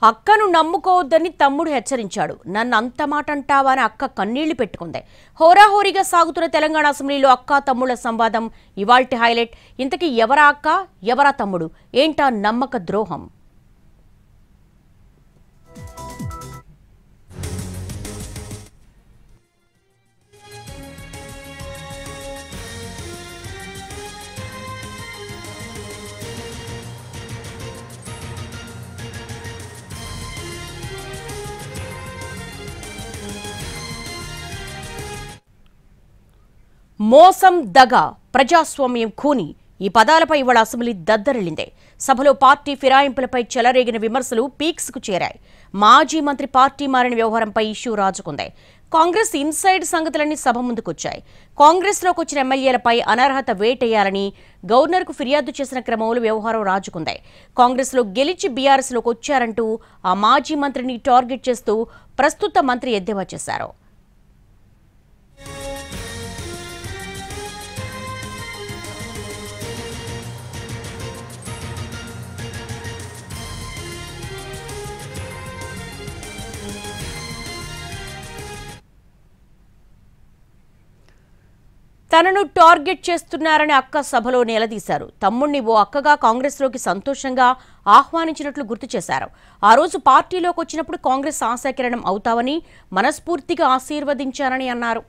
అక్కను నమ్ముకోవద్దని తమ్ముడు హెచ్చరించాడు. నన్ను అంత మాట అంటావా అని అక్క కన్నీళ్లు పెట్టుకుంది. హోరాహోరీగా సాగుతున్న తెలంగాణ అసెంబ్లీలో అక్క తమ్ముళ్ల సంవాదం ఇవాల్టి హైలైట్. ఇంతకీ ఎవరా అక్క, ఎవరా తమ్ముడు, ఏంటా నమ్మక ద్రోహం? మోసం, దగ, ప్రజాస్వామ్యం ఖూని ఈ పదాలపై ఇవాళ అసెంబ్లీ దద్దరిల్లింది. సభలో పార్టీ ఫిరాయింపులపై చెలరేగిన విమర్శలు పీక్స్కు చేరాయి. మాజీ మంత్రి పార్టీ మారిన వ్యవహారంపై ఇష్యూ రాజుకుంది. కాంగ్రెస్ ఇన్సైడ్ సంగతులన్నీ సభ ముందుకొచ్చాయి. కాంగ్రెస్లోకి వచ్చిన ఎమ్మెల్యేలపై అనర్హత వేటేయాలని గవర్నర్కు ఫిర్యాదు చేసిన క్రమంలో వ్యవహారం రాజుకుంది. కాంగ్రెస్లో గెలిచి బీఆర్ఎస్లోకి వచ్చారంటూ ఆ మాజీ మంత్రిని టార్గెట్ చేస్తూ ప్రస్తుత మంత్రి ఎద్దేవా చేశారు. తనను టార్గెట్ చేస్తున్నారని అక్క సభలో నిలదీశారు. తమ్ముణ్ణి ఓ అక్కగా కాంగ్రెస్లోకి సంతోషంగా ఆహ్వానించినట్లు గుర్తు చేశారు. ఆ రోజు పార్టీలోకి వచ్చినప్పుడు కాంగ్రెస్ ఆశాకిరణం అవుతావని మనస్ఫూర్తిగా ఆశీర్వదించారని అన్నారు.